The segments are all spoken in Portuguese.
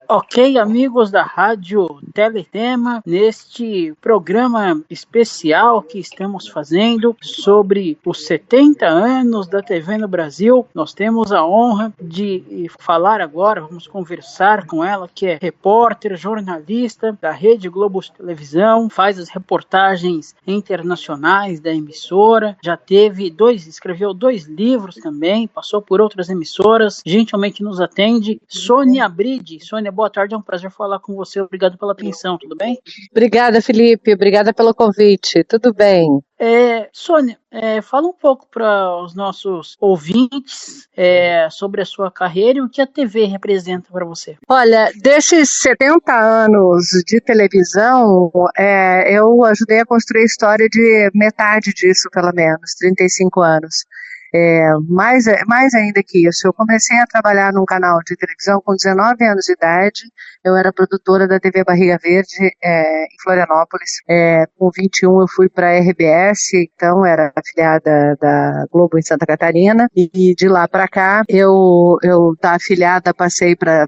Ok, amigos da Rádio Teletema, neste programa especial que estamos fazendo sobre os 70 anos da TV no Brasil, nós temos a honra de falar agora, vamos conversar com ela, que é repórter, jornalista da Rede Globo de Televisão, faz as reportagens internacionais da emissora, escreveu 2 livros também, passou por outras emissoras, gentilmente nos atende, Sônia Bride. Sônia, boa tarde, é um prazer falar com você, obrigado pela atenção, tudo bem? Obrigada, Felipe, obrigada pelo convite, tudo bem. Sônia, fala um pouco para os nossos ouvintes sobre a sua carreira e o que a TV representa para você. Olha, desses 70 anos de televisão, eu ajudei a construir a história de metade disso, pelo menos, 35 anos. Mais ainda que isso, eu comecei a trabalhar num canal de televisão com 19 anos de idade, eu era produtora da TV Barriga Verde em Florianópolis, com 21 eu fui para a RBS, então era afiliada da Globo em Santa Catarina, e de lá para cá eu da afiliada passei para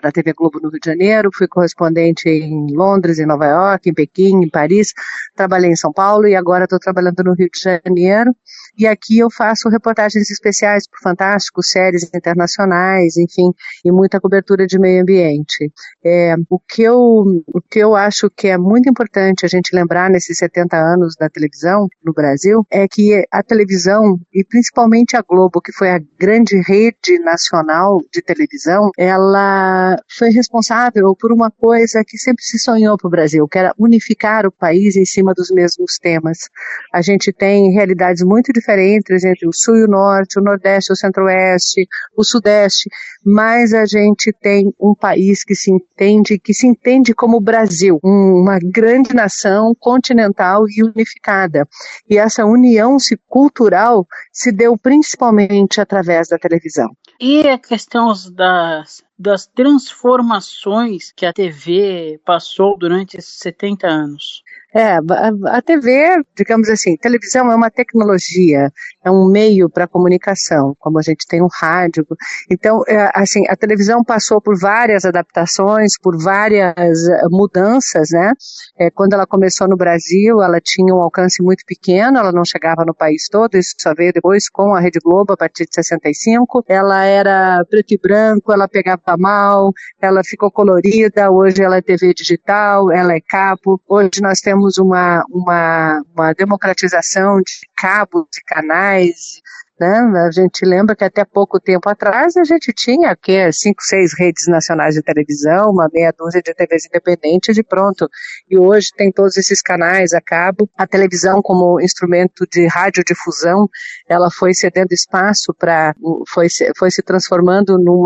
a TV Globo no Rio de Janeiro, fui correspondente em Londres, em Nova York, em Pequim, em Paris, trabalhei em São Paulo e agora estou trabalhando no Rio de Janeiro. E aqui eu faço reportagens especiais para o Fantástico, séries internacionais, enfim, e muita cobertura de meio ambiente. O que eu acho que é muito importante a gente lembrar nesses 70 anos da televisão no Brasil é que a televisão, e principalmente a Globo, que foi a grande rede nacional de televisão, ela foi responsável por uma coisa que sempre se sonhou para o Brasil, que era unificar o país em cima dos mesmos temas. A gente tem realidades muito diferentes entre o Sul e o Norte, o Nordeste, o Centro-Oeste, o Sudeste, mas a gente tem um país que se entende como o Brasil, uma grande nação continental e unificada. E essa união cultural se deu principalmente através da televisão. E a questão das transformações que a TV passou durante esses 70 anos? A TV, digamos assim, televisão é uma tecnologia, é um meio para comunicação, como a gente tem um rádio. Então, assim, a televisão passou por várias adaptações, por várias mudanças, né? Quando ela começou no Brasil, ela tinha um alcance muito pequeno, ela não chegava no país todo, isso só veio depois com a Rede Globo, a partir de 65. Ela era preto e branco, ela pegava mal, ela ficou colorida, hoje ela é TV digital, ela é cabo, hoje nós temos uma democratização de cabos e canais, né? A gente lembra que até pouco tempo atrás a gente tinha 5, 6 redes nacionais de televisão, uma meia dúzia de TVs independentes e pronto. E hoje tem todos esses canais a cabo. A televisão como instrumento de radiodifusão, ela foi cedendo espaço foi se transformando num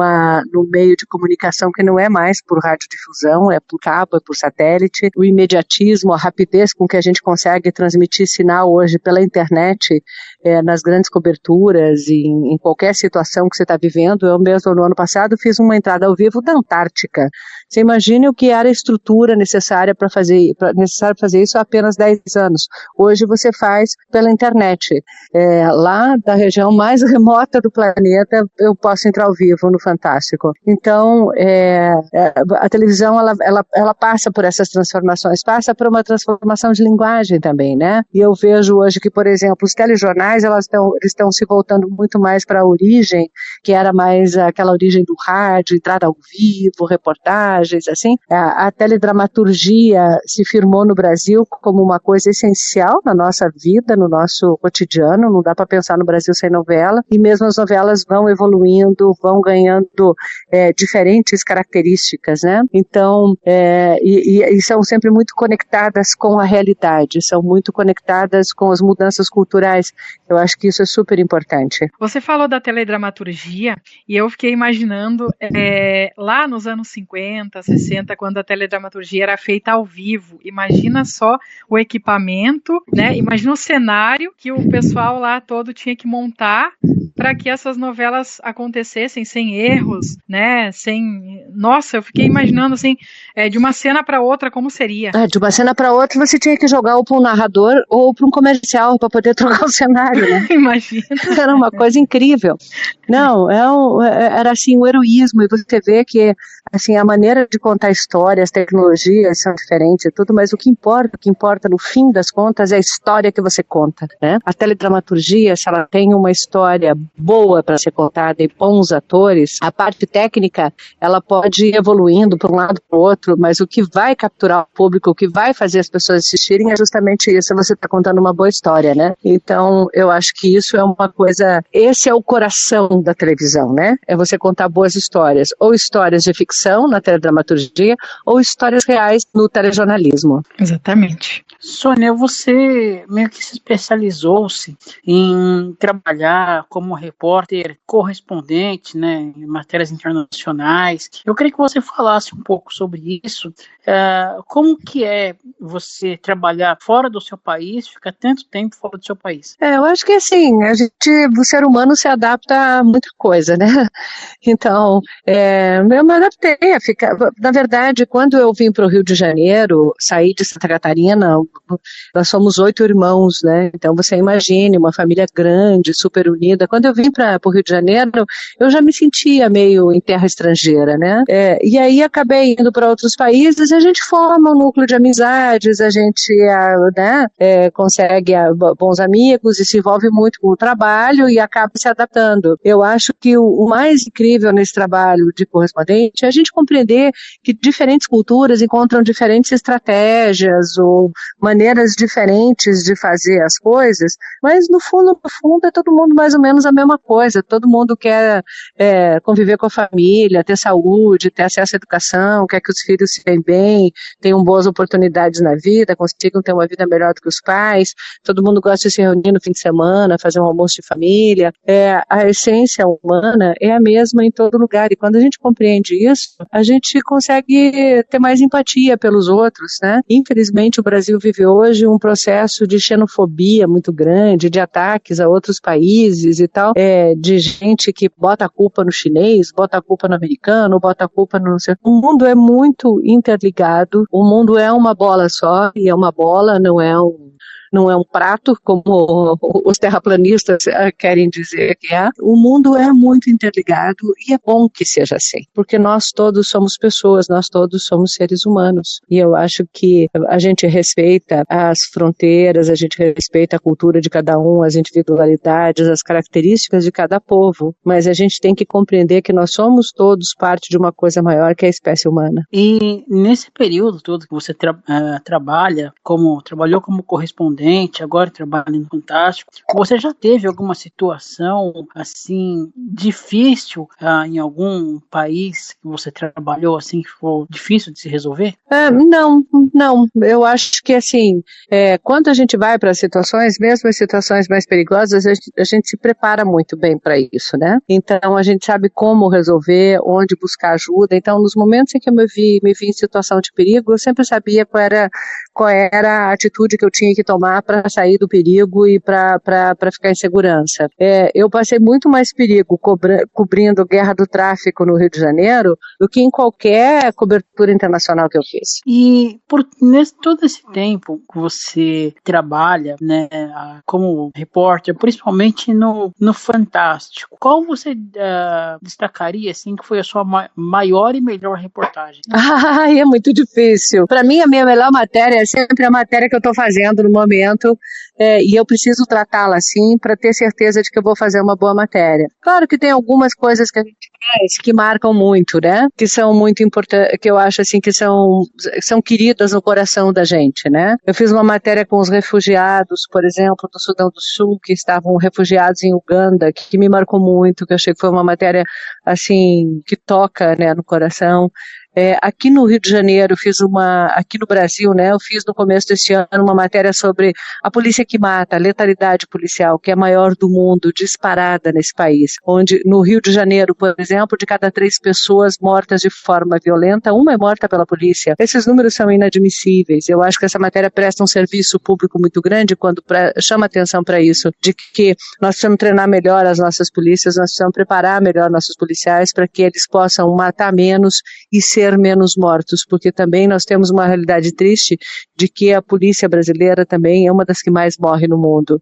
meio de comunicação que não é mais por radiodifusão, é por cabo, é por satélite. O imediatismo, a rapidez com que a gente consegue transmitir sinal hoje pela internet, nas grandes coberturas, em qualquer situação que você está vivendo. Eu mesmo no ano passado fiz uma entrada ao vivo da Antártica. Você imagine o que era a estrutura necessária para fazer isso há apenas 10 anos. Hoje você faz pela internet. Lá da região mais remota do planeta, eu posso entrar ao vivo no Fantástico. Então, a televisão, ela passa por essas transformações, passa por uma transformação de linguagem também, né? E eu vejo hoje que, por exemplo, os telejornais, eles estão se voltando muito mais para a origem, que era mais aquela origem do rádio, entrada ao vivo, reportagens, assim. A teledramaturgia se firmou no Brasil como uma coisa essencial na nossa vida, no nosso cotidiano, não dá para pensar no Brasil sem novela, e mesmo as novelas vão evoluindo, vão ganhando diferentes características, né? Então, e são sempre muito conectadas com a realidade, são muito conectadas com as mudanças culturais. Eu acho que isso é super importante. Você falou da teledramaturgia e eu fiquei imaginando lá nos anos 50, 60, quando a teledramaturgia era feita ao vivo. Imagina só o equipamento, né? Imagina o cenário que o pessoal lá todo tinha que montar para que essas novelas acontecessem sem erros, né? Nossa, eu fiquei imaginando assim, de uma cena para outra, como seria? De uma cena para outra você tinha que jogar ou para um narrador ou para um comercial para poder trocar o cenário, né? Imagina. Era uma coisa incrível. Não, era assim, o heroísmo, e você vê que assim, a maneira de contar histórias, as tecnologias são diferentes e tudo, mas o que importa no fim das contas é a história que você conta, né? A teledramaturgia, se ela tem uma história boa para ser contada e bons atores, a parte técnica, ela pode ir evoluindo para um lado para o outro, mas o que vai capturar o público, o que vai fazer as pessoas assistirem é justamente isso, você está contando uma boa história, né? Então, eu acho que isso é uma coisa, esse é o coração da televisão, né? É você contar boas histórias, ou histórias de ficção na teledramaturgia, ou histórias reais no telejornalismo. Exatamente. Sônia, você meio que se especializou-se em trabalhar como repórter correspondente, né, em matérias internacionais. Eu queria que você falasse um pouco sobre isso. Como que é você trabalhar fora do seu país, ficar tanto tempo fora do seu país? Eu acho que assim, o ser humano se adapta a muita coisa, né? Então, eu me adaptei a ficar. Na verdade, quando eu vim para o Rio de Janeiro, saí de Santa Catarina, nós somos 8 irmãos, né? Então você imagine, uma família grande, super unida. Quando eu vim para o Rio de Janeiro, eu já me sentia meio em terra estrangeira, né? E aí acabei indo para outros países, a gente forma um núcleo de amizades, a gente consegue bons amigos e se envolve muito com o trabalho e acaba se adaptando. Eu acho que o mais incrível nesse trabalho de correspondente é a gente compreender que diferentes culturas encontram diferentes estratégias ou maneiras diferentes de fazer as coisas, mas no fundo é todo mundo mais ou menos a mesma coisa, todo mundo quer conviver com a família, ter saúde, ter acesso à educação, quer que os filhos se deem bem, tenham boas oportunidades na vida, consigam ter uma vida melhor do que os pais, todo mundo gosta de se reunir no fim de semana, fazer um almoço de família, a essência humana é a mesma em todo lugar, e quando a gente compreende isso, a gente consegue ter mais empatia pelos outros, né? Infelizmente o Brasil vive hoje um processo de xenofobia muito grande, de ataques a outros países e tal, de gente que bota a culpa no chinês, bota a culpa no americano, bota a culpa no... O mundo é muito interligado, o mundo é uma bola só, e é uma bola, não é um prato, como os terraplanistas querem dizer que é. O mundo é muito interligado e é bom que seja assim, porque nós todos somos pessoas, nós todos somos seres humanos. E eu acho que a gente respeita as fronteiras, a gente respeita a cultura de cada um, as individualidades, as características de cada povo, mas a gente tem que compreender que nós somos todos parte de uma coisa maior que é a espécie humana. E nesse período todo que você trabalhou como correspondente, agora trabalha no Fantástico, você já teve alguma situação assim difícil em algum país que você trabalhou assim que foi difícil de se resolver? Não, eu acho que assim, quando a gente vai para situações, mesmo as situações mais perigosas, a gente se prepara muito bem para isso, né? Então a gente sabe como resolver, onde buscar ajuda. Então nos momentos em que eu me vi em situação de perigo, eu sempre sabia qual era a atitude que eu tinha que tomar para sair do perigo e para ficar em segurança. Eu passei muito mais perigo cobrindo guerra do tráfico no Rio de Janeiro do que em qualquer cobertura internacional que eu fiz. E todo esse tempo que você trabalha, né, como repórter, principalmente no Fantástico, qual você destacaria assim que foi a sua maior e melhor reportagem? É muito difícil. Para mim, a minha melhor matéria é sempre a matéria que eu estou fazendo no momento, e eu preciso tratá-la assim para ter certeza de que eu vou fazer uma boa matéria. Claro que tem algumas coisas que a gente faz que marcam muito, né? Que são muito importantes, que eu acho assim que são queridas no coração da gente, né? Eu fiz uma matéria com os refugiados, por exemplo, do Sudão do Sul, que estavam refugiados em Uganda, que me marcou muito, que eu achei que foi uma matéria assim que toca, né, no coração. Aqui no Rio de Janeiro, aqui no Brasil, né, eu fiz no começo desse ano uma matéria sobre a polícia que mata, a letalidade policial, que é a maior do mundo, disparada nesse país, onde no Rio de Janeiro, por exemplo, de cada 3 pessoas mortas de forma violenta, uma é morta pela polícia. Esses números são inadmissíveis. Eu acho que essa matéria presta um serviço público muito grande quando chama atenção para isso, de que nós precisamos treinar melhor as nossas polícias, nós precisamos preparar melhor nossos policiais para que eles possam matar menos e ser ter menos mortos, porque também nós temos uma realidade triste de que a polícia brasileira também é uma das que mais morre no mundo.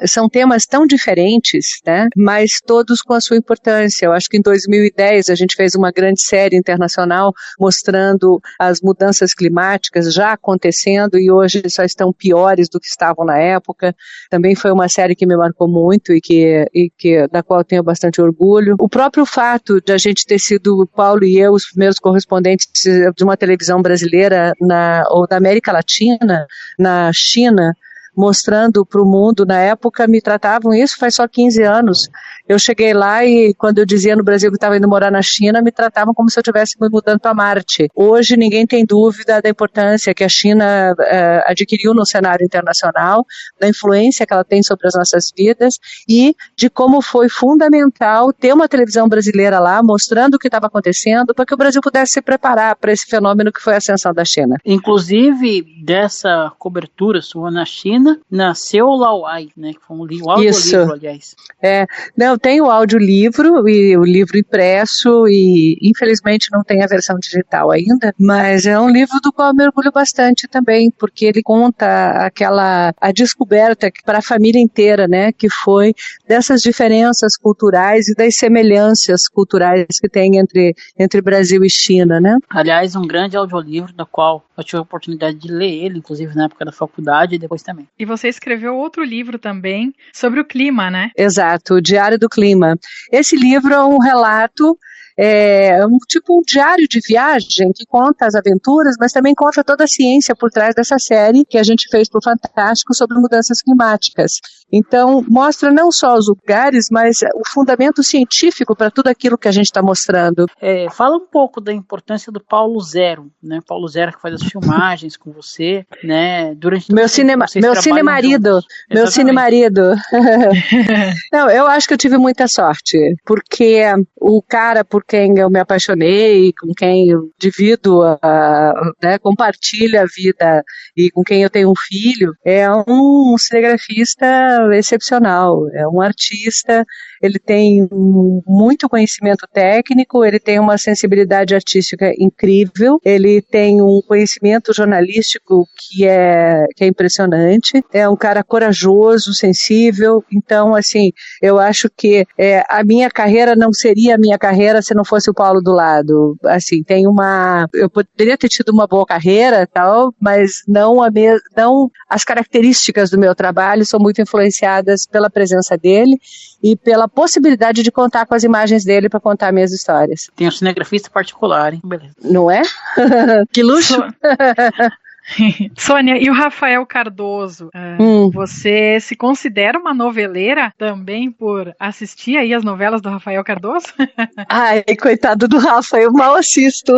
São temas tão diferentes, né, mas todos com a sua importância. Eu acho que em 2010 a gente fez uma grande série internacional mostrando as mudanças climáticas já acontecendo e hoje só estão piores do que estavam na época. Também foi uma série que me marcou muito da qual eu tenho bastante orgulho. O próprio fato de a gente ter sido, o Paulo e eu, os primeiros correspondentes de uma televisão brasileira ou da América Latina, na China, mostrando para o mundo, na época me tratavam, isso faz só 15 anos, eu cheguei lá e quando eu dizia no Brasil que estava indo morar na China, me tratavam como se eu estivesse me mudando para Marte. Hoje ninguém tem dúvida da importância que a China adquiriu no cenário internacional, da influência que ela tem sobre as nossas vidas e de como foi fundamental ter uma televisão brasileira lá, mostrando o que estava acontecendo, para que o Brasil pudesse se preparar para esse fenômeno que foi a ascensão da China. Inclusive, dessa cobertura sua na China, nasceu o Lauai, né? Que foi um audiolivro, aliás. Não, tem o audiolivro e o livro impresso e infelizmente não tem a versão digital ainda, mas é um livro do qual eu me orgulho bastante também, porque ele conta a descoberta para a família inteira, né? Que foi dessas diferenças culturais e das semelhanças culturais que tem entre Brasil e China, né? Aliás, um grande audiolivro do qual eu tive a oportunidade de ler ele, inclusive na época da faculdade e depois também. E você escreveu outro livro também sobre o clima, né? Exato, o Diário do Clima. Esse livro é um relato, um diário de viagem que conta as aventuras, mas também conta toda a ciência por trás dessa série que a gente fez para o Fantástico sobre mudanças climáticas. Então, mostra não só os lugares, mas o fundamento científico para tudo aquilo que a gente está mostrando. Fala um pouco da importância do Paulo Zero, né? Paulo Zero que faz as filmagens com você, né? Durante meu cine-marido. Não, eu acho que eu tive muita sorte, porque o cara por quem eu me apaixonei, com quem eu divido, compartilho a vida e com quem eu tenho um filho, é um cinegrafista excepcional, é um artista, ele tem muito conhecimento técnico, ele tem uma sensibilidade artística incrível, ele tem um conhecimento jornalístico que é impressionante, é um cara corajoso, sensível, então assim, eu acho que a minha carreira não seria a minha carreira se não fosse o Paulo do lado, assim, eu poderia ter tido uma boa carreira, tal, mas não as características do meu trabalho são muito influenciadas pela presença dele e pela possibilidade de contar com as imagens dele para contar minhas histórias. Tem um cinegrafista particular, hein? Beleza. Não é? Que luxo! Sônia, e o Rafael Cardoso? Você se considera uma noveleira também por assistir aí as novelas do Rafael Cardoso? Ai, coitado do Rafa, eu mal assisto.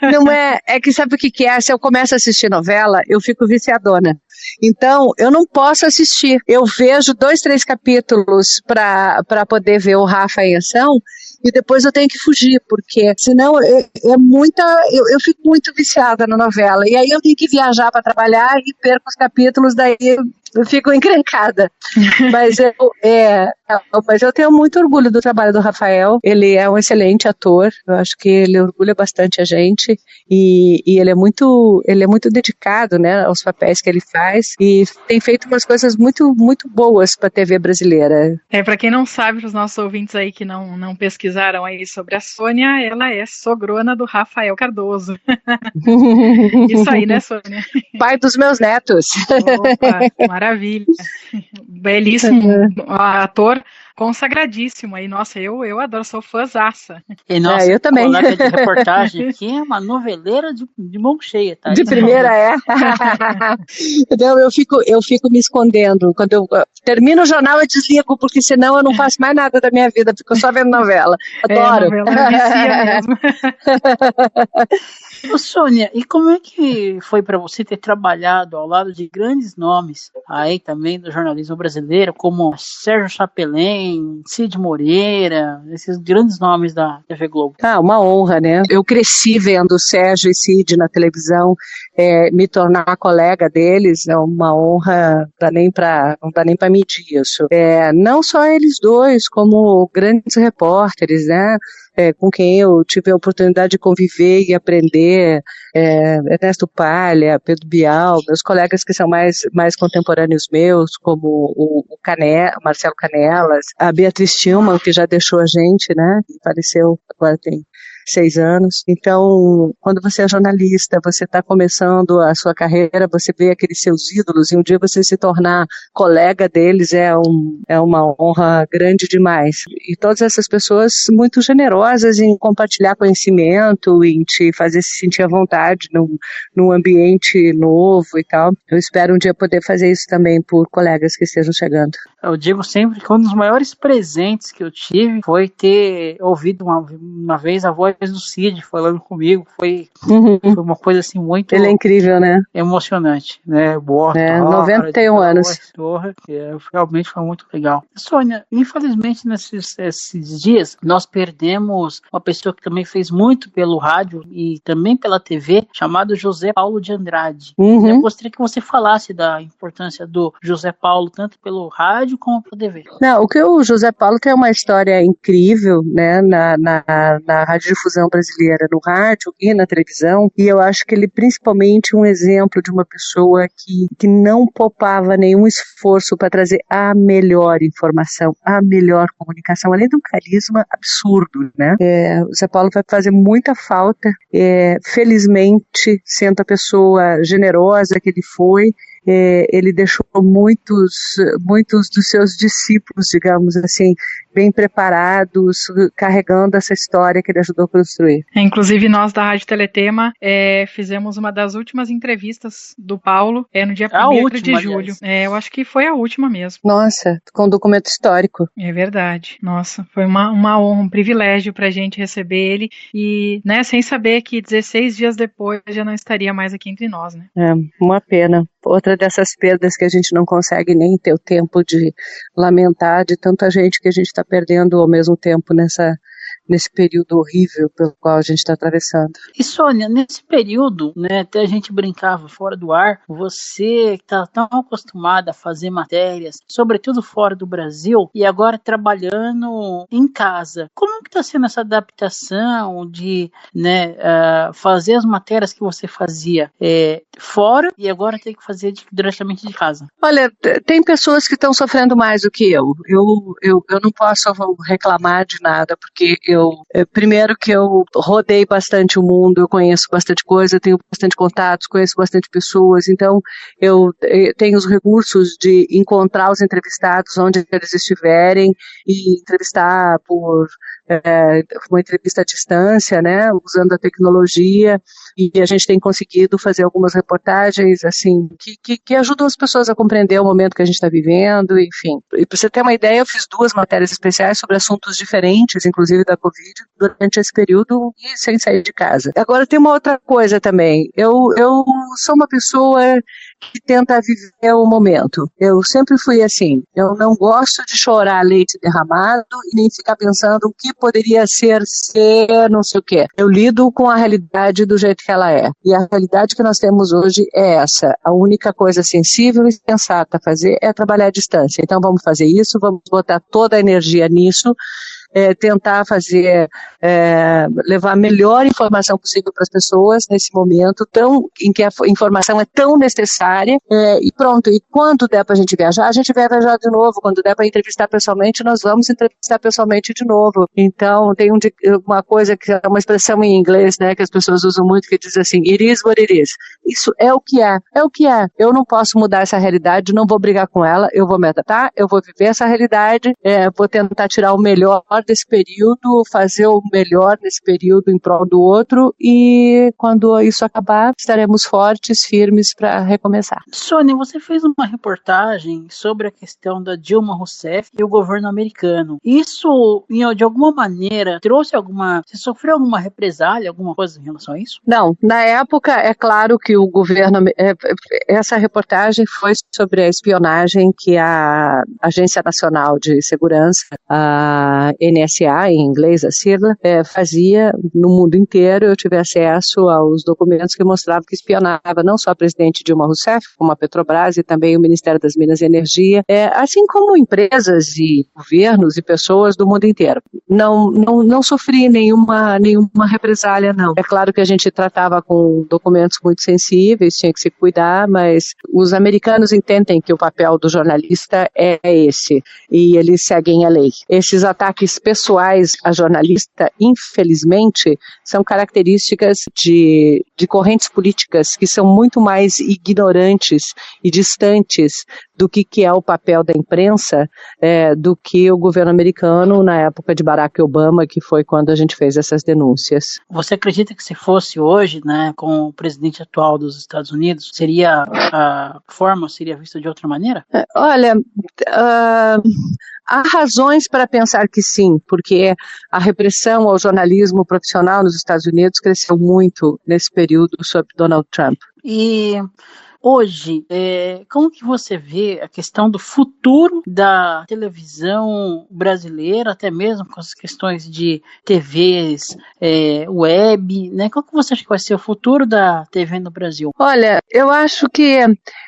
Não é que sabe o que é? Se eu começo a assistir novela, eu fico viciadona. Então, eu não posso assistir. Eu vejo 2, 3 capítulos para poder ver o Rafa em ação e depois eu tenho que fugir, porque senão eu fico muito viciada na novela. E aí eu tenho que viajar para trabalhar e perco os capítulos, daí eu fico encrencada. Mas eu tenho muito orgulho do trabalho do Rafael. Ele é um excelente ator. Eu acho que ele orgulha bastante a gente e ele é muito dedicado, né, aos papéis que ele faz e tem feito umas coisas muito, muito boas para a TV brasileira. Para quem não sabe, para os nossos ouvintes aí que não pesquisaram aí sobre a Sônia, ela é sogrona do Rafael Cardoso. Isso aí, né, Sônia? Pai dos meus netos. Opa, maravilha. Belíssimo ator, consagradíssimo aí. Nossa, eu adoro, sou fãzaça. E nossa eu também. Colega de reportagem aqui é uma noveleira de mão cheia, tá? De primeira, Então, eu fico me escondendo. Quando eu termino o jornal, eu desligo, porque senão eu não faço mais nada da minha vida, fico só vendo novela. Adoro. Novela vicia mesmo. Ô, Sônia, e como é que foi para você ter trabalhado ao lado de grandes nomes aí também do jornalismo brasileiro, como Sérgio Chapelin, Cid Moreira, esses grandes nomes da TV Globo? Uma honra, né? Eu cresci vendo Sérgio e Cid na televisão, me tornar colega deles é uma honra, não dá nem para medir isso. Não só eles dois, como grandes repórteres, né? com quem eu tive a oportunidade de conviver e aprender, Ernesto Palha, Pedro Bial, meus colegas que são mais contemporâneos meus, como o Marcelo Canelas, a Beatriz Tillman, que já deixou a gente, né, faleceu, agora tem 6 anos. Então, quando você é jornalista, você está começando a sua carreira, você vê aqueles seus ídolos, e um dia você se tornar colega deles é uma honra grande demais. E todas essas pessoas muito generosas em compartilhar conhecimento, em te fazer se sentir à vontade num ambiente novo e tal. Eu espero um dia poder fazer isso também por colegas que estejam chegando. Eu digo sempre que um dos maiores presentes que eu tive foi ter ouvido uma vez a voz do Cid falando comigo. Foi uma coisa assim muito... Ele é incrível, né? Emocionante, né? Boa, 91 anos. Realmente foi muito legal. Sônia, infelizmente nesses dias nós perdemos uma pessoa que também fez muito pelo rádio e também pela TV, chamado José Paulo de Andrade. Eu gostaria que você falasse da importância do José Paulo, tanto pelo rádio como pela TV. Não, o José Paulo tem uma história incrível, né, na radiodifusão brasileira, no rádio e na televisão, e eu acho que ele principalmente um exemplo de uma pessoa que não poupava nenhum esforço para trazer a melhor informação, a melhor comunicação, além de um carisma absurdo, né? O José Paulo vai fazer muita falta, felizmente, sendo a pessoa generosa que ele foi, ele deixou muitos dos seus discípulos, digamos assim, bem preparados, carregando essa história que ele ajudou a construir. Inclusive nós da Rádio Teletema fizemos uma das últimas entrevistas do Paulo no dia 1º de julho. Eu acho que foi a última mesmo. Nossa, com um documento histórico. É verdade. Nossa, foi uma honra, um privilégio pra gente receber ele e, né, sem saber que 16 dias depois já não estaria mais aqui entre nós, né? Uma pena. Outra dessas perdas que a gente não consegue nem ter o tempo de lamentar, de tanta gente que a gente está perdendo ao mesmo tempo nesse período horrível pelo qual a gente está atravessando. E Sônia, nesse período, né, até a gente brincava fora do ar, você está tão acostumada a fazer matérias, sobretudo fora do Brasil, e agora trabalhando em casa. Como que está sendo essa adaptação de, né, fazer as matérias que você fazia fora e agora ter que fazer diretamente de casa? Olha, tem pessoas que estão sofrendo mais do que eu. Eu não posso reclamar de nada, porque primeiro que eu rodei bastante o mundo, eu conheço bastante coisa, tenho bastante contatos, conheço bastante pessoas, então eu tenho os recursos de encontrar os entrevistados onde eles estiverem e entrevistar por uma entrevista à distância, né, usando a tecnologia, e a gente tem conseguido fazer algumas reportagens assim, que ajudam as pessoas a compreender o momento que a gente está vivendo, enfim. E para você ter uma ideia, eu fiz 2 matérias especiais sobre assuntos diferentes, inclusive da Covid, durante esse período e sem sair de casa. Agora tem uma outra coisa também, eu sou uma pessoa que tenta viver o momento. Eu sempre fui assim, eu não gosto de chorar leite derramado e nem ficar pensando o que poderia ser não sei o quê. Eu lido com a realidade do jeito que ela é. E a realidade que nós temos hoje é essa. A única coisa sensível e sensata a fazer é trabalhar à distância. Então vamos fazer isso, vamos botar toda a energia nisso, tentar levar a melhor informação possível para as pessoas nesse momento em que a informação é tão necessária, e pronto, e quando der para a gente viajar de novo, quando der para entrevistar pessoalmente, nós vamos entrevistar pessoalmente de novo. Então tem uma coisa que é uma expressão em inglês, né, que as pessoas usam muito, que diz assim, it is what it is. Isso é o que é, eu não posso mudar essa realidade, não vou brigar com ela, eu vou me adaptar, eu vou viver essa realidade, vou tentar tirar o melhor desse período, fazer o melhor nesse período em prol do outro, e quando isso acabar, estaremos fortes, firmes para recomeçar. Sônia, você fez uma reportagem sobre a questão da Dilma Rousseff e o governo americano. Isso, de alguma maneira, você sofreu alguma represália, alguma coisa em relação a isso? Não, na época, é claro que o governo, essa reportagem foi sobre a espionagem que a Agência Nacional de Segurança, a NSA, em inglês, a sigla, fazia no mundo inteiro. Eu tive acesso aos documentos que mostravam que espionava não só a presidente Dilma Rousseff, como a Petrobras e também o Ministério das Minas e Energia, assim como empresas e governos e pessoas do mundo inteiro. Não sofri nenhuma represália, não. É claro que a gente tratava com documentos muito sensíveis, tinha que se cuidar, mas os americanos entendem que o papel do jornalista é esse, e eles seguem a lei. Esses ataques pessoais a jornalista, infelizmente, são características de correntes políticas que são muito mais ignorantes e distantes do que é o papel da imprensa, do que o governo americano na época de Barack Obama, que foi quando a gente fez essas denúncias. Você acredita que se fosse hoje, né, com o presidente atual dos Estados Unidos, a forma seria vista de outra maneira? Olha, há razões para pensar que sim, porque a repressão ao jornalismo profissional nos Estados Unidos cresceu muito nesse período sob Donald Trump. E hoje, como que você vê a questão do futuro da televisão brasileira, até mesmo com as questões de TVs web, né? Qual que você acha que vai ser o futuro da TV no Brasil? Olha, eu acho que,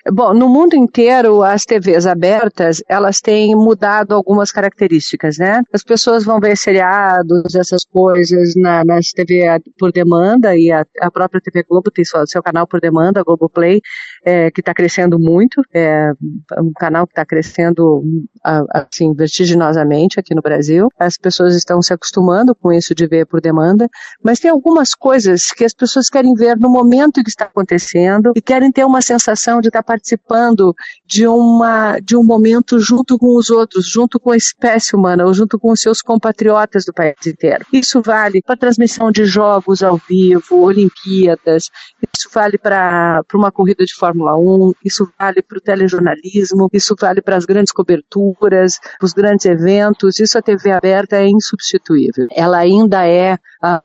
no mundo inteiro, as TVs abertas, elas têm mudado algumas características, né? As pessoas vão ver seriados, essas coisas nas TV por demanda, e a própria TV Globo tem seu canal por demanda, a Globoplay, que está crescendo muito, um canal que está crescendo assim, vertiginosamente aqui no Brasil. As pessoas estão se acostumando com isso de ver por demanda, mas tem algumas coisas que as pessoas querem ver no momento que está acontecendo e querem ter uma sensação de estar participando de um momento junto com os outros, junto com a espécie humana, ou junto com os seus compatriotas do país inteiro. Isso vale para transmissão de jogos ao vivo, Olimpíadas, isso vale para uma corrida de Fórmula 1, isso vale para o telejornalismo, isso vale para as grandes coberturas, os grandes eventos. Isso, a TV aberta é insubstituível. Ela ainda é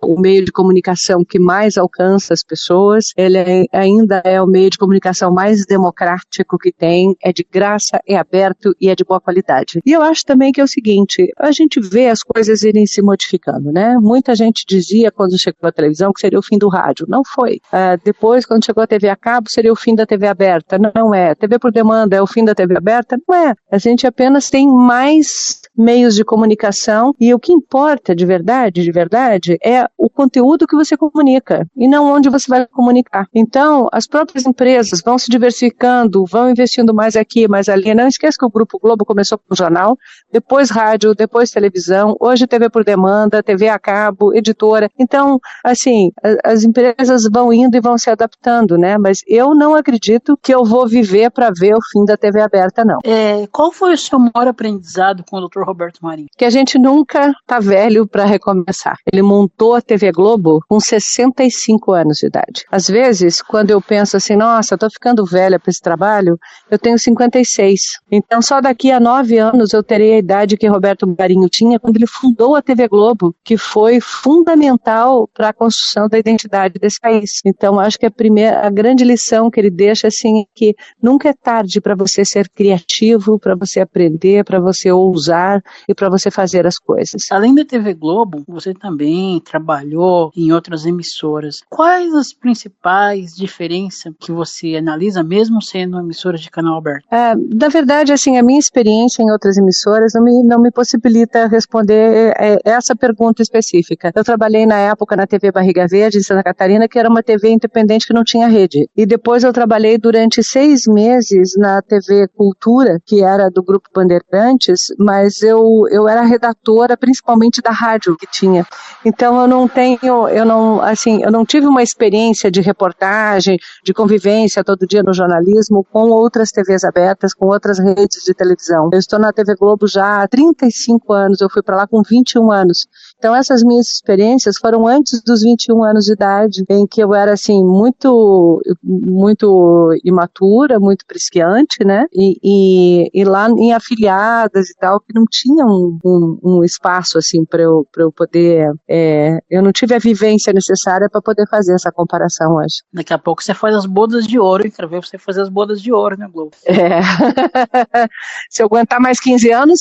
o meio de comunicação que mais alcança as pessoas, ele ainda é o meio de comunicação mais democrático que tem, é de graça, é aberto e é de boa qualidade. E eu acho também que é o seguinte, a gente vê as coisas irem se modificando, né? Muita gente dizia quando chegou a televisão que seria o fim do rádio, não foi. Depois, quando chegou a TV a cabo, seria o fim da TV aberta, não é. TV por demanda é o fim da TV aberta, não é. A gente apenas tem mais meios de comunicação e o que importa de verdade, é o conteúdo que você comunica e não onde você vai comunicar. Então, as próprias empresas vão se diversificando, vão investindo mais aqui, mais ali. Não esqueça que o Grupo Globo começou com jornal, depois rádio, depois televisão, hoje TV por demanda, TV a cabo, editora. Então, assim, as empresas vão indo e vão se adaptando, né? Mas eu não acredito que eu vou viver para ver o fim da TV aberta, não. Qual foi o seu maior aprendizado com o Dr. Roberto Marinho? Que a gente nunca tá velho para recomeçar. Ele montou a TV Globo com 65 anos de idade. Às vezes, quando eu penso assim, nossa, eu tô ficando velha para esse trabalho, eu tenho 56. Então, só daqui a 9 anos eu terei a idade que Roberto Marinho tinha quando ele fundou a TV Globo, que foi fundamental para a construção da identidade desse país. Então, acho que a grande lição que ele deixa, assim, é que nunca é tarde para você ser criativo, para você aprender, para você ousar e para você fazer as coisas. Além da TV Globo, você também trabalhou em outras emissoras. Quais as principais diferenças que você analisa, mesmo sendo uma emissora de canal aberto? Na verdade, assim, a minha experiência em outras emissoras não me possibilita responder essa pergunta específica. Eu trabalhei na época na TV Barriga Verde, de Santa Catarina, que era uma TV independente que não tinha rede. E depois eu trabalhei durante 6 meses na TV Cultura, que era do Grupo Bandeirantes, mas eu era redatora principalmente da rádio que tinha. Então eu não tive uma experiência de reportagem, de convivência todo dia no jornalismo com outras TVs abertas, com outras redes de televisão. Eu estou na TV Globo já há 35 anos, eu fui para lá com 21 anos. Então essas minhas experiências foram antes dos 21 anos de idade, em que eu era assim muito imatura, muito principiante, né? E lá em afiliadas e tal, que não tinha um espaço assim para eu poder, eu não tive a vivência necessária para poder fazer essa comparação hoje. Daqui a pouco você faz as bodas de ouro, e quero ver você fazer as bodas de ouro, né, Globo? Se eu aguentar mais 15 anos...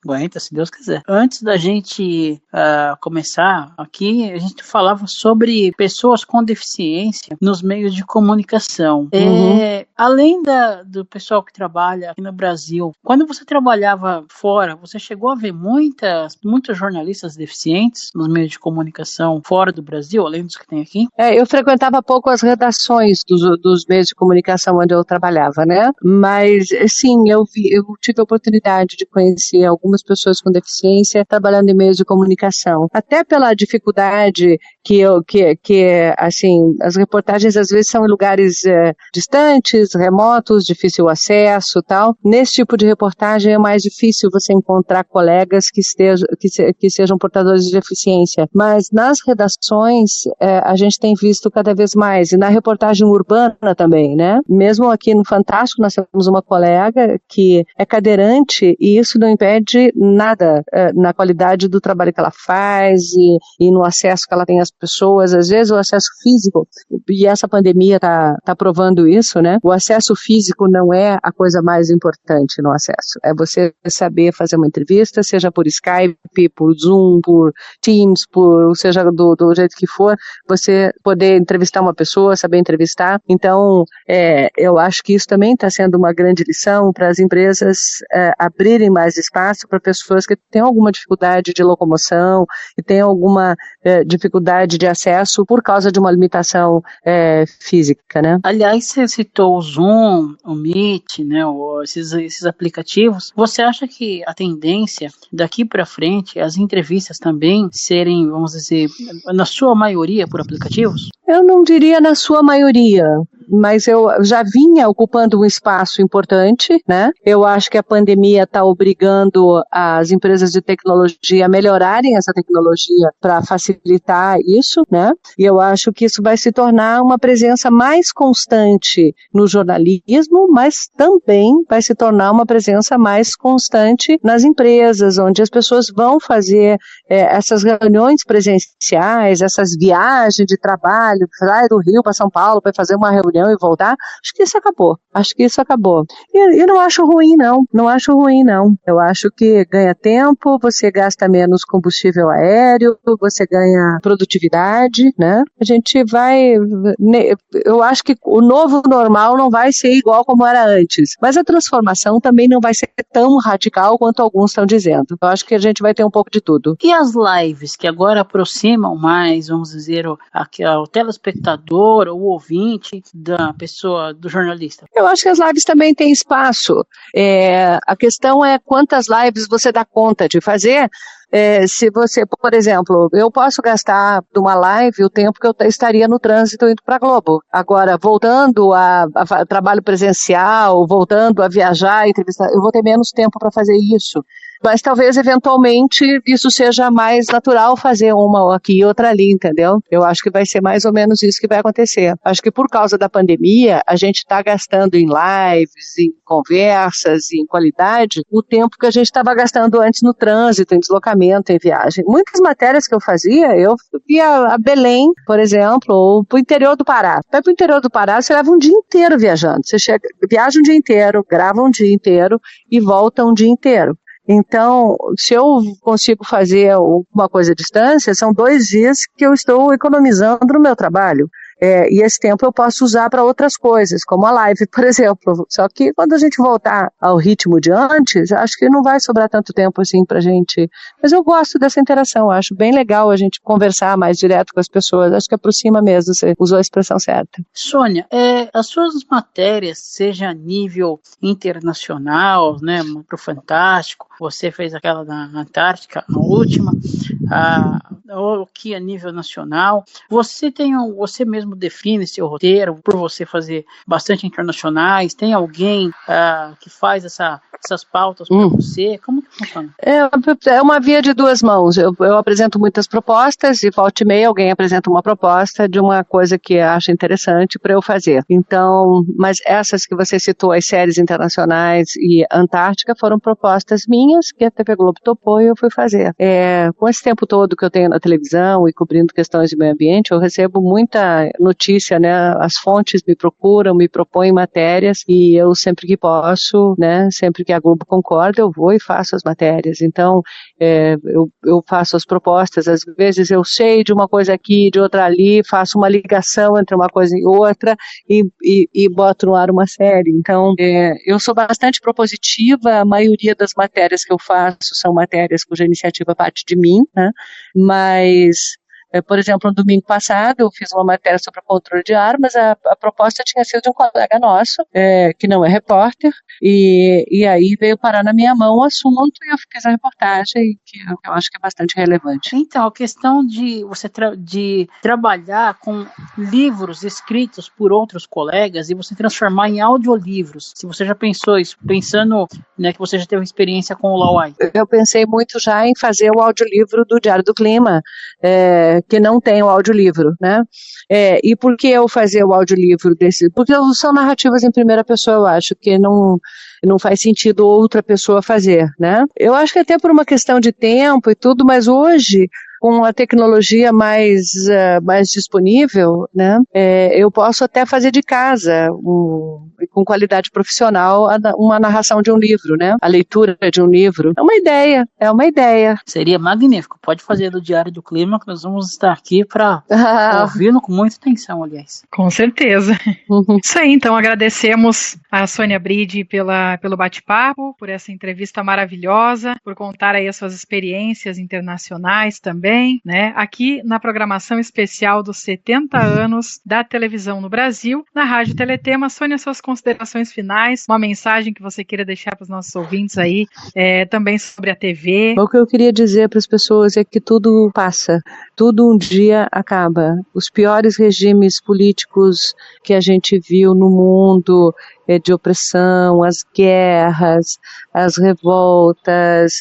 Aguenta, se Deus quiser. Antes da gente começar aqui, a gente falava sobre pessoas com deficiência nos meios de comunicação. Além do pessoal que trabalha aqui no Brasil, quando você trabalhava fora, você chegou a ver muitos jornalistas deficientes nos meios de comunicação fora do Brasil, além dos que tem aqui? Eu frequentava pouco as redações dos meios de comunicação onde eu trabalhava, né? Mas, sim, eu tive a oportunidade de conhecer algumas pessoas com deficiência trabalhando em meios de comunicação. Até pela dificuldade que assim, as reportagens às vezes são em lugares distantes, remotos, difícil acesso e tal. Nesse tipo de reportagem é mais difícil você encontrar colegas que sejam portadores de deficiência. Mas nas redações a gente tem visto cada vez mais, e na reportagem urbana também, né? Mesmo aqui no Fantástico nós temos uma colega que é cadeirante e isso não impede nada na qualidade do trabalho que ela faz e no acesso que ela tem às pessoas, às vezes o acesso físico, e essa pandemia tá provando isso, né? O acesso físico não é a coisa mais importante no acesso, é você saber fazer uma entrevista, seja por Skype, por Zoom, por Teams, seja do jeito que for, você poder entrevistar uma pessoa, saber entrevistar. Então, eu acho que isso também está sendo uma grande lição para as empresas abrirem mais espaço para pessoas que têm alguma dificuldade de locomoção e têm alguma dificuldade de acesso por causa de uma limitação física, né? Aliás, você citou o Zoom, o Meet, né, esses aplicativos. Você acha que a tendência daqui para frente, as entrevistas também serem, vamos dizer, na sua maioria por aplicativos? Eu não diria na sua maioria, mas eu já vinha ocupando um espaço importante, né? Eu acho que a pandemia está obrigando as empresas de tecnologia a melhorarem essa tecnologia para facilitar isso, né? E eu acho que isso vai se tornar uma presença mais constante no jornalismo, mas também vai se tornar uma presença mais constante nas empresas, onde as pessoas vão fazer essas reuniões presenciais, essas viagens de trabalho, sair do Rio para São Paulo para fazer uma reunião e voltar. Acho que isso acabou. E não acho ruim, não. Eu acho que ganha tempo, você gasta menos combustível aéreo, você ganha produtividade, né? A gente vai... Eu acho que o novo normal não vai ser igual como era antes, mas a transformação também não vai ser tão radical quanto alguns estão dizendo. Eu acho que a gente vai ter um pouco de tudo. E as lives, que agora aproximam mais, vamos dizer, o telespectador ou o ouvinte da pessoa, do jornalista? Eu acho que as lives também têm espaço. A questão é quantas lives você dá conta de fazer. Se você, por exemplo, eu posso gastar de uma live o tempo que eu estaria no trânsito indo para Globo. Agora, voltando a trabalho presencial, voltando a viajar, entrevistar, eu vou ter menos tempo para fazer isso. Mas talvez, eventualmente, isso seja mais natural fazer uma aqui e outra ali, entendeu? Eu acho que vai ser mais ou menos isso que vai acontecer. Acho que por causa da pandemia, a gente está gastando em lives, em conversas, em qualidade, o tempo que a gente estava gastando antes no trânsito, em deslocamento, em viagem. Muitas matérias que eu fazia, eu ia a Belém, por exemplo, ou para o interior do Pará. Vai para o interior do Pará, você leva um dia inteiro viajando. Você viaja um dia inteiro, grava um dia inteiro e volta um dia inteiro. Então, se eu consigo fazer uma coisa à distância, são 2 dias que eu estou economizando no meu trabalho. E esse tempo eu posso usar para outras coisas, como a live, por exemplo. Só que quando a gente voltar ao ritmo de antes, acho que não vai sobrar tanto tempo assim pra gente. Mas eu gosto dessa interação, acho bem legal a gente conversar mais direto com as pessoas. Acho que aproxima mesmo, você usou a expressão certa. Sônia, as suas matérias, seja a nível internacional, né, pro Fantástico, você fez aquela na Antártica, a última, ou aqui a nível nacional, você mesmo define seu roteiro, por você fazer bastante internacionais, tem alguém que faz essas pautas para você? Como que funciona? É uma via de 2 mãos. Eu apresento muitas propostas e volta e meia alguém apresenta uma proposta de uma coisa que acha interessante para eu fazer. Então, mas essas que você citou, as séries internacionais e Antártica, foram propostas minhas que a TV Globo topou e eu fui fazer. Com esse tempo todo que eu tenho na na televisão e cobrindo questões de meio ambiente, eu recebo muita notícia, né? As fontes me procuram, me propõem matérias e eu sempre que posso, né? Sempre que a Globo concorda, eu vou e faço as matérias. Então, eu faço as propostas, às vezes eu sei de uma coisa aqui, de outra ali, faço uma ligação entre uma coisa e outra e boto no ar uma série. Então, eu sou bastante propositiva, a maioria das matérias que eu faço são matérias cuja iniciativa parte de mim, né? Mas, por exemplo, no domingo passado eu fiz uma matéria sobre o controle de armas, a proposta tinha sido de um colega nosso, que não é repórter, e aí veio parar na minha mão o assunto e eu fiz a reportagem, que eu acho que é bastante relevante. Então, a questão de você de trabalhar com livros escritos por outros colegas e você transformar em audiolivros, se você já pensou isso, pensando, né, que você já teve experiência com o Lauai. Eu pensei muito já em fazer o audiolivro do Diário do Clima, que não tem o audiolivro, né? E por que eu fazer o audiolivro desse? Porque são narrativas em primeira pessoa, eu acho que não faz sentido outra pessoa fazer, né? Eu acho que até por uma questão de tempo e tudo, mas hoje, com a tecnologia mais disponível, né, eu posso até fazer de casa, com qualidade profissional, uma narração de um livro, né, a leitura de um livro. É uma ideia. Seria magnífico. Pode fazer do Diário do Clima, que nós vamos estar aqui para ouvi-lo com muita atenção, aliás. Com certeza. Isso aí, então, agradecemos a Sônia Bride pelo bate-papo, por essa entrevista maravilhosa, por contar aí as suas experiências internacionais também, né? Aqui na programação especial dos 70 anos da televisão no Brasil, na Rádio Teletema. Sônia, suas considerações finais, uma mensagem que você queira deixar para os nossos ouvintes aí, também sobre a TV. O que eu queria dizer para as pessoas é que tudo passa, tudo um dia acaba. Os piores regimes políticos que a gente viu no mundo, de opressão, as guerras, as revoltas,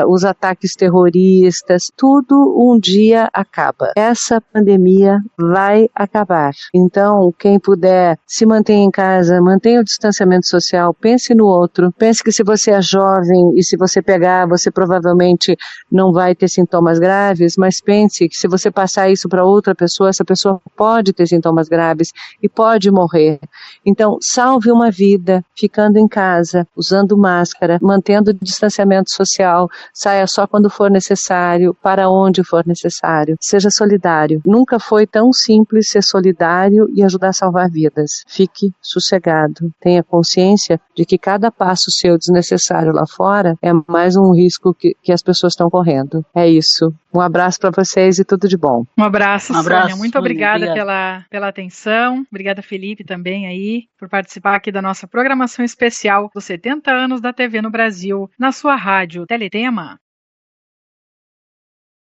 os ataques terroristas, tudo um dia acaba. Essa pandemia vai acabar. Então, quem puder, se mantenha em casa, mantenha o distanciamento social, pense no outro, pense que se você é jovem e se você pegar, você provavelmente não vai ter sintomas graves, mas pense que se você passar isso para outra pessoa, essa pessoa pode ter sintomas graves e pode morrer. Então, salve uma vida ficando em casa, usando máscara, mantendo o distanciamento social, saia só quando for necessário, para onde for necessário. Seja solidário. Nunca foi tão simples ser solidário e ajudar a salvar vidas. Fique sossegado. Tenha consciência de que cada passo seu desnecessário lá fora é mais um risco que as pessoas estão correndo. É isso. Um abraço para vocês e tudo de bom. Um abraço, Sônia. Muito Sônia, obrigada pela atenção. Obrigada, Felipe, também aí, por participar aqui da nossa programação especial dos 70 anos da TV no Brasil, na sua rádio Teletema.